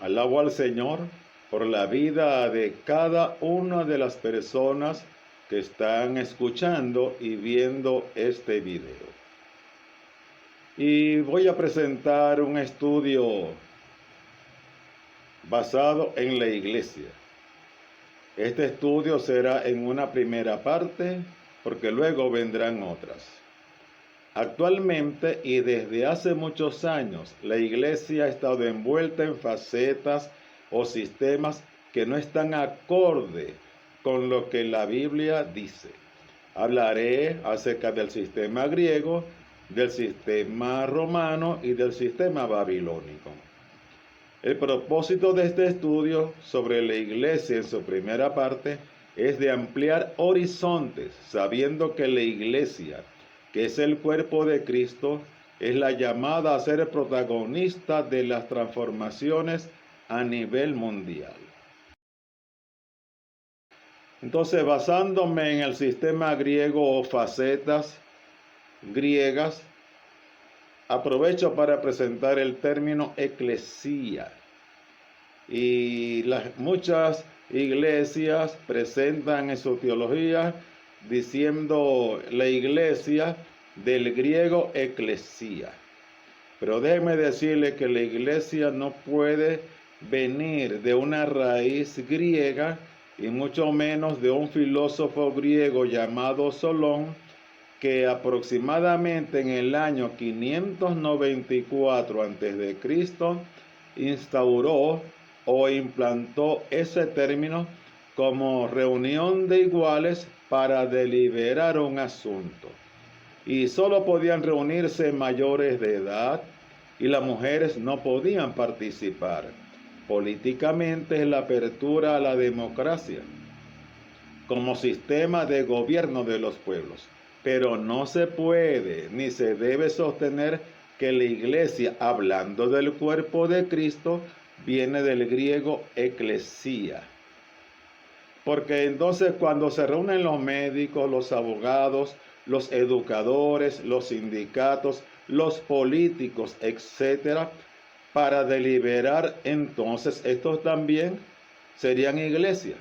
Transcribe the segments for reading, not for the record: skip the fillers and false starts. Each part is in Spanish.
Alabo al Señor por la vida de cada una de las personas que están escuchando y viendo este video. Y voy a presentar un estudio basado en la iglesia. Este estudio será en una primera parte porque luego vendrán otras. Actualmente y desde hace muchos años, la iglesia ha estado envuelta en facetas o sistemas que no están acorde con lo que la Biblia dice. Hablaré acerca del sistema griego, del sistema romano y del sistema babilónico. El propósito de este estudio sobre la iglesia en su primera parte es de ampliar horizontes, sabiendo que la iglesia, que es el cuerpo de Cristo, es la llamada a ser protagonista de las transformaciones a nivel mundial. Entonces, basándome en el sistema griego o facetas griegas, aprovecho para presentar el término eclesía. Y muchas iglesias presentan en su teología diciendo la iglesia del griego eclesía. Pero déjeme decirle que la iglesia no puede venir de una raíz griega y mucho menos de un filósofo griego llamado Solón, que aproximadamente en el año 594 a.C. instauró o implantó ese término como reunión de iguales para deliberar un asunto. Y solo podían reunirse mayores de edad y las mujeres no podían participar. Políticamente es la apertura a la democracia como sistema de gobierno de los pueblos. Pero no se puede ni se debe sostener que la iglesia, hablando del cuerpo de Cristo, viene del griego eclesía. Porque entonces cuando se reúnen los médicos, los abogados, los educadores, los sindicatos, los políticos, etcétera, para deliberar, entonces estos también serían iglesia.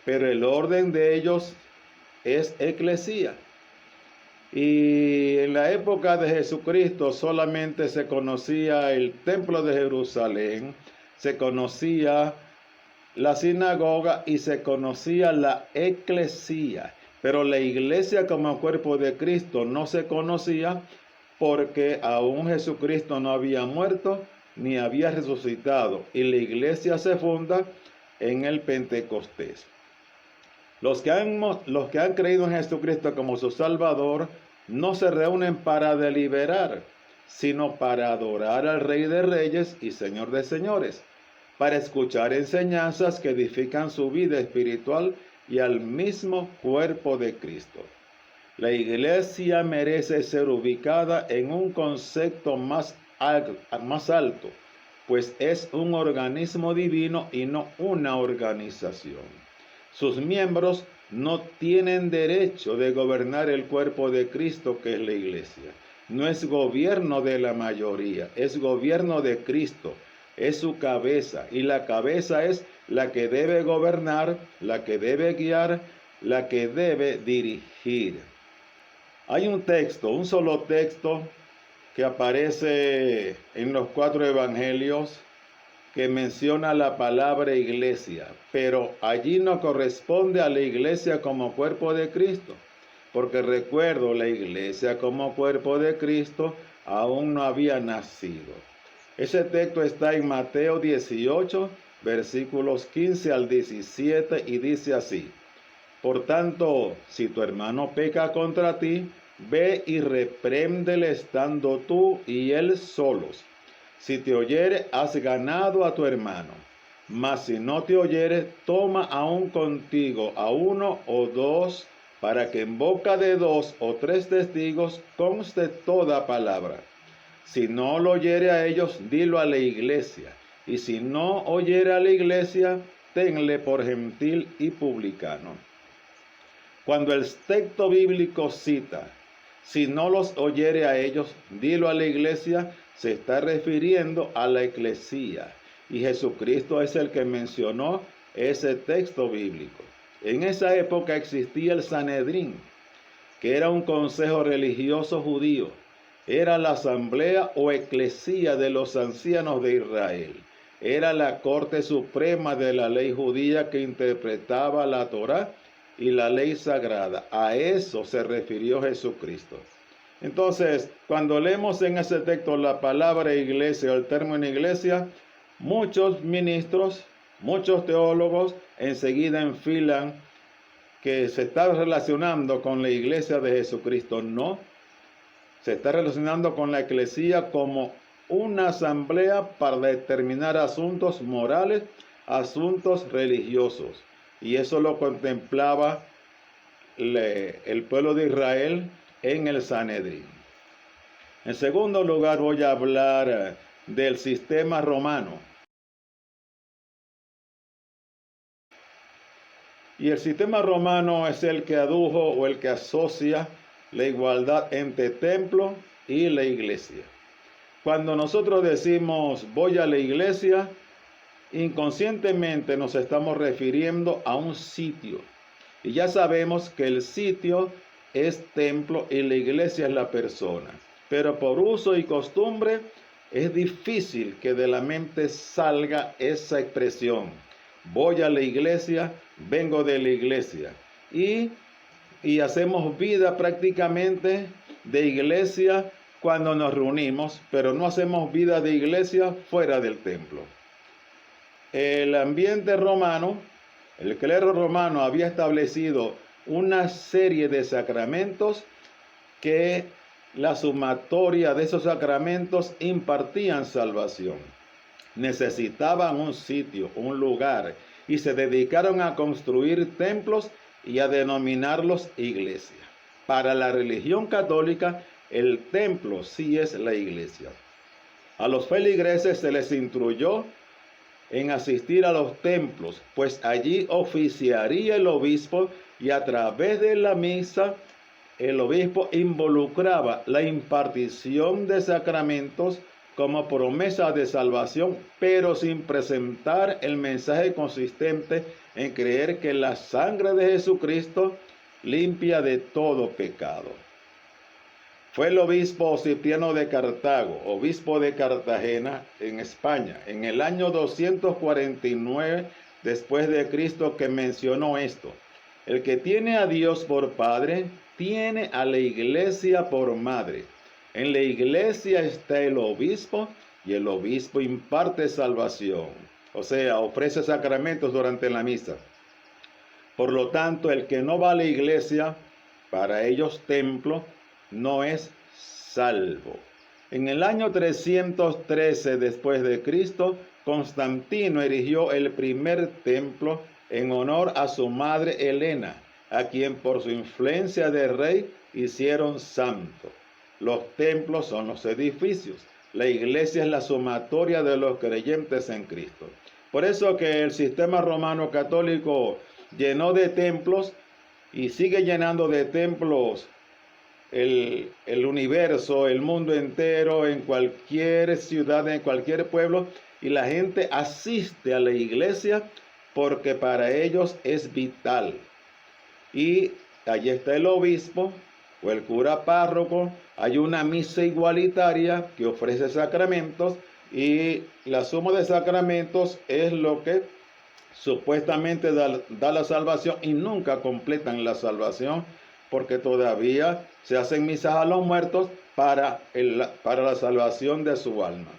Pero el orden de ellos es eclesía. Y en la época de Jesucristo solamente se conocía el templo de Jerusalén, se conocía la sinagoga y se conocía la eclesía. Pero la iglesia como cuerpo de Cristo no se conocía porque aún Jesucristo no había muerto ni había resucitado. Y la iglesia se funda en el Pentecostés. Los que han creído en Jesucristo como su Salvador no se reúnen para deliberar, sino para adorar al Rey de Reyes y Señor de Señores, para escuchar enseñanzas que edifican su vida espiritual y al mismo cuerpo de Cristo. La iglesia merece ser ubicada en un concepto más alto, pues es un organismo divino y no una organización. Sus miembros no tienen derecho de gobernar el cuerpo de Cristo, que es la iglesia. No es gobierno de la mayoría, es gobierno de Cristo, es su cabeza. Y la cabeza es la que debe gobernar, la que debe guiar, la que debe dirigir. Hay un solo texto que aparece en los 4 evangelios que menciona la palabra iglesia, pero allí no corresponde a la iglesia como cuerpo de Cristo, porque recuerdo, la iglesia como cuerpo de Cristo aún no había nacido. Ese texto está en Mateo 18, versículos 15 al 17 y dice así: por tanto, si tu hermano peca contra ti, ve y repréndele estando tú y él solos. Si te oyere, has ganado a tu hermano. Mas si no te oyere, toma aún contigo a 1 o 2, para que en boca de 2 o 3 testigos conste toda palabra. Si no lo oyere a ellos, dilo a la iglesia. Y si no oyere a la iglesia, tenle por gentil y publicano. Cuando el texto bíblico cita, si no los oyere a ellos, dilo a la iglesia, se está refiriendo a la eclesía. Y Jesucristo es el que mencionó ese texto bíblico. En esa época existía el Sanedrín, que era un consejo religioso judío. Era la asamblea o eclesía de los ancianos de Israel. Era la corte suprema de la ley judía que interpretaba la Torá y la ley sagrada. A eso se refirió Jesucristo. Entonces, cuando leemos en ese texto la palabra iglesia o el término iglesia, muchos ministros, muchos teólogos enseguida enfilan que se está relacionando con la iglesia de Jesucristo. No, se está relacionando con la eclesía como una asamblea para determinar asuntos morales, asuntos religiosos. Y eso lo contemplaba el pueblo de Israel en el Sanedrín. En segundo lugar, voy a hablar del sistema romano. Y el sistema romano es el que adujo o el que asocia la igualdad entre templo y la iglesia. Cuando nosotros decimos voy a la iglesia, inconscientemente nos estamos refiriendo a un sitio. Y ya sabemos que el sitio es templo y la iglesia es la persona. Pero por uso y costumbre es difícil que de la mente salga esa expresión. Voy a la iglesia, vengo de la iglesia. Y hacemos vida prácticamente de iglesia cuando nos reunimos, pero no hacemos vida de iglesia fuera del templo. El ambiente romano, el clero romano había establecido una serie de sacramentos que la sumatoria de esos sacramentos impartían salvación. Necesitaban un sitio, un lugar, y se dedicaron a construir templos y a denominarlos iglesia. Para la religión católica, el templo sí es la iglesia. A los feligreses se les instruyó en asistir a los templos, pues allí oficiaría el obispo y a través de la misa el obispo involucraba la impartición de sacramentos como promesa de salvación, pero sin presentar el mensaje consistente en creer que la sangre de Jesucristo limpia de todo pecado. Fue el obispo Cipriano de Cartago, obispo de Cartagena, en España, en el año 249 después de Cristo, que mencionó esto: el que tiene a Dios por Padre, tiene a la iglesia por madre. En la iglesia está el obispo y el obispo imparte salvación, o sea, ofrece sacramentos durante la misa. Por lo tanto, el que no va a la iglesia, para ellos templo, no es salvo. En el año 313 después de Cristo, Constantino erigió el primer templo en honor a su madre Helena, a quien por su influencia de rey hicieron santo. Los templos son los edificios. La iglesia es la sumatoria de los creyentes en Cristo. Por eso que el sistema romano católico llenó de templos y sigue llenando de templos el universo, el mundo entero, en cualquier ciudad, en cualquier pueblo, y la gente asiste a la iglesia porque para ellos es vital. Y allí está el obispo o el cura párroco, hay una misa igualitaria que ofrece sacramentos, y la suma de sacramentos es lo que supuestamente da la salvación, y nunca completan la salvación, porque todavía se hacen misas a los muertos para la salvación de su alma.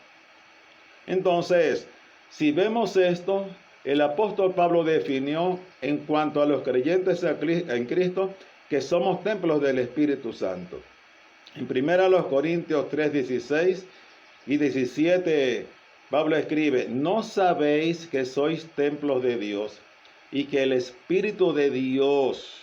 Entonces, si vemos esto, el apóstol Pablo definió en cuanto a los creyentes en Cristo que somos templos del Espíritu Santo. En 1 Corintios 3, 16 y 17, Pablo escribe: ¿no sabéis que sois templos de Dios y que el Espíritu de Dios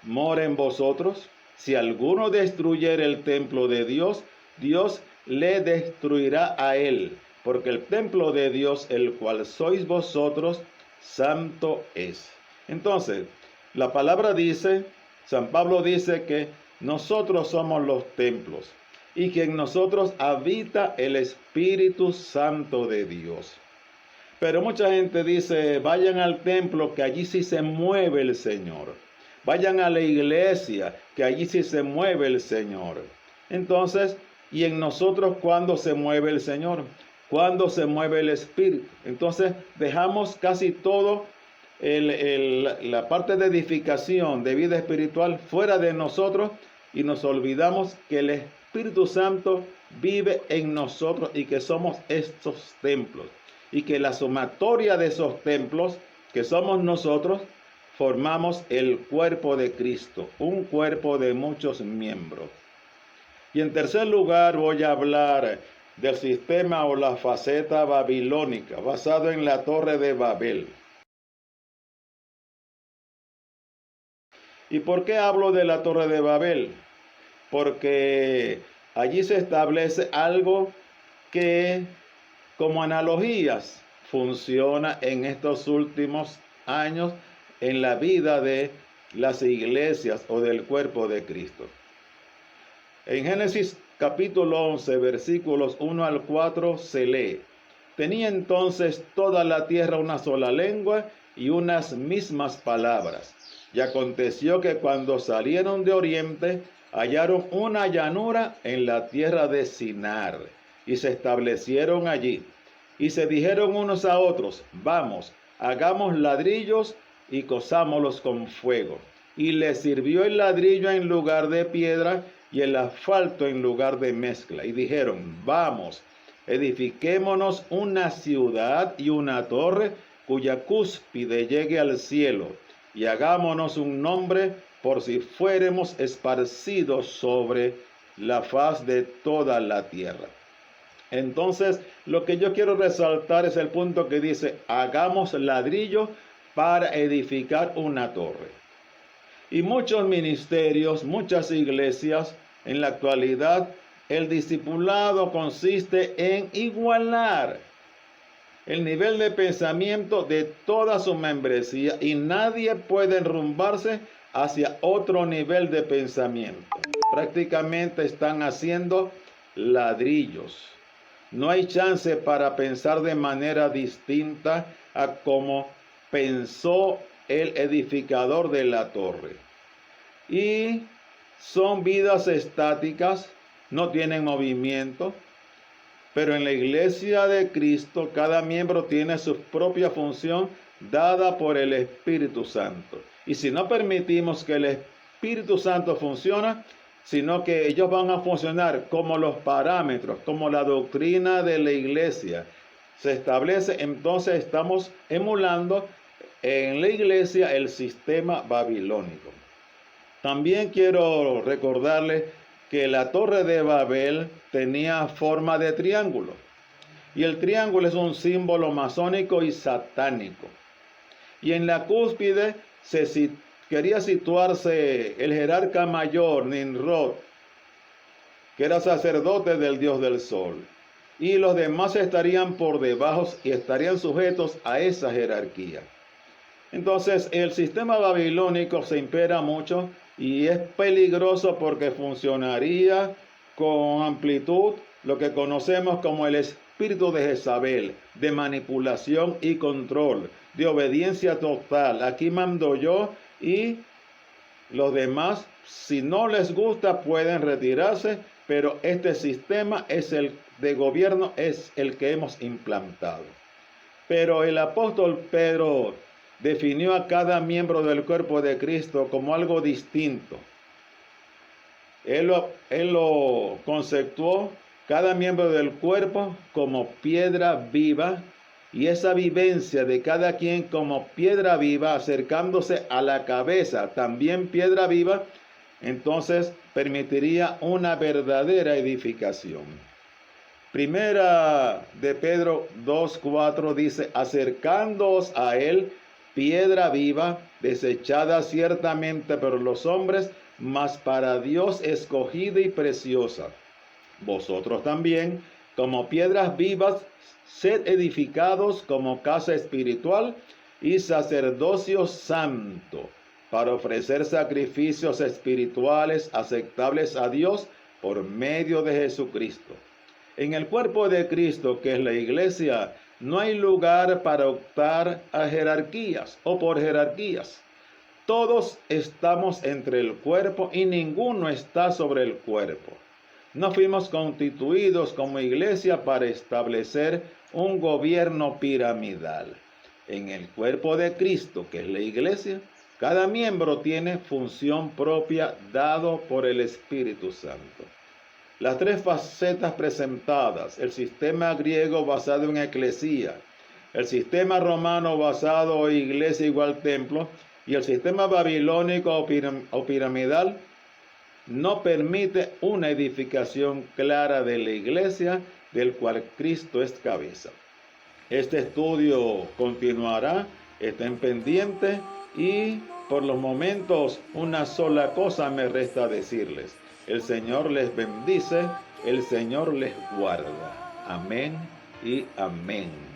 mora en vosotros? Si alguno destruyere el templo de Dios, Dios le destruirá a él, porque el templo de Dios, el cual sois vosotros, santo es. Entonces, la palabra dice, San Pablo dice que nosotros somos los templos y que en nosotros habita el Espíritu Santo de Dios. Pero mucha gente dice, vayan al templo, que allí sí se mueve el Señor. Vayan a la iglesia, que allí sí se mueve el Señor. Entonces, ¿y en nosotros cuándo se mueve el Señor? ¿Cuándo se mueve el Espíritu? Entonces, dejamos casi todo la parte de edificación, de vida espiritual, fuera de nosotros y nos olvidamos que el Espíritu Santo vive en nosotros y que somos estos templos. Y que la sumatoria de esos templos, que somos nosotros, formamos el cuerpo de Cristo, un cuerpo de muchos miembros. Y en tercer lugar voy a hablar del sistema o la faceta babilónica, basado en la Torre de Babel. ¿Y por qué hablo de la Torre de Babel? Porque allí se establece algo que, como analogías, funciona en estos últimos años en la vida de las iglesias o del cuerpo de Cristo. En Génesis capítulo 11, versículos 1 al 4 se lee: tenía entonces toda la tierra una sola lengua y unas mismas palabras. Y aconteció que cuando salieron de oriente, hallaron una llanura en la tierra de Sinar, y se establecieron allí. Y se dijeron unos a otros: vamos, hagamos ladrillos y cozámoslos con fuego. Y les sirvió el ladrillo en lugar de piedra y el asfalto en lugar de mezcla. Y dijeron: vamos, edifiquémonos una ciudad y una torre cuya cúspide llegue al cielo, y hagámonos un nombre por si fuéremos esparcidos sobre la faz de toda la tierra. Entonces, lo que yo quiero resaltar es el punto que dice: hagamos ladrillo para edificar una torre. Y muchos ministerios, muchas iglesias, en la actualidad, el discipulado consiste en igualar el nivel de pensamiento de toda su membresía y nadie puede enrumbarse hacia otro nivel de pensamiento. Prácticamente están haciendo ladrillos. No hay chance para pensar de manera distinta a como pensó el edificador de la torre. Y son vidas estáticas, no tienen movimiento. Pero en la iglesia de Cristo, cada miembro tiene su propia función dada por el Espíritu Santo. Y si no permitimos que el Espíritu Santo funcione, sino que ellos van a funcionar como los parámetros, como la doctrina de la iglesia se establece, entonces estamos emulando en la iglesia el sistema babilónico. También quiero recordarles que la Torre de Babel tenía forma de triángulo. Y el triángulo es un símbolo masónico y satánico. Y en la cúspide quería situarse el jerarca mayor, Nimrod, que era sacerdote del dios del sol. Y los demás estarían por debajo y estarían sujetos a esa jerarquía. Entonces, el sistema babilónico se impera mucho y es peligroso porque funcionaría con amplitud lo que conocemos como el espíritu de Jezabel, de manipulación y control, de obediencia total. Aquí mando yo y los demás, si no les gusta, pueden retirarse, pero este sistema es el de gobierno, es el que hemos implantado. Pero el apóstol Pedro definió a cada miembro del cuerpo de Cristo como algo distinto. Él lo conceptuó cada miembro del cuerpo como piedra viva, y esa vivencia de cada quien como piedra viva, acercándose a la cabeza, también piedra viva, entonces permitiría una verdadera edificación. Primera de Pedro 2:4 dice: acercándoos a él, piedra viva, desechada ciertamente por los hombres, mas para Dios escogida y preciosa. Vosotros también, como piedras vivas, sed edificados como casa espiritual y sacerdocio santo, para ofrecer sacrificios espirituales aceptables a Dios por medio de Jesucristo. En el cuerpo de Cristo, que es la iglesia, No hay lugar para optar a jerarquías o por jerarquías. Todos estamos entre el cuerpo y ninguno está sobre el cuerpo. No fuimos constituidos como iglesia para establecer un gobierno piramidal. En el cuerpo de Cristo, que es la iglesia, cada miembro tiene función propia dado por el Espíritu Santo. Las tres facetas presentadas, el sistema griego basado en eclesía, el sistema romano basado en iglesia igual templo, y el sistema babilónico o piramidal, no permite una edificación clara de la iglesia del cual Cristo es cabeza. Este estudio continuará, estén pendientes y por los momentos una sola cosa me resta decirles. El Señor les bendice, el Señor les guarda. Amén y amén.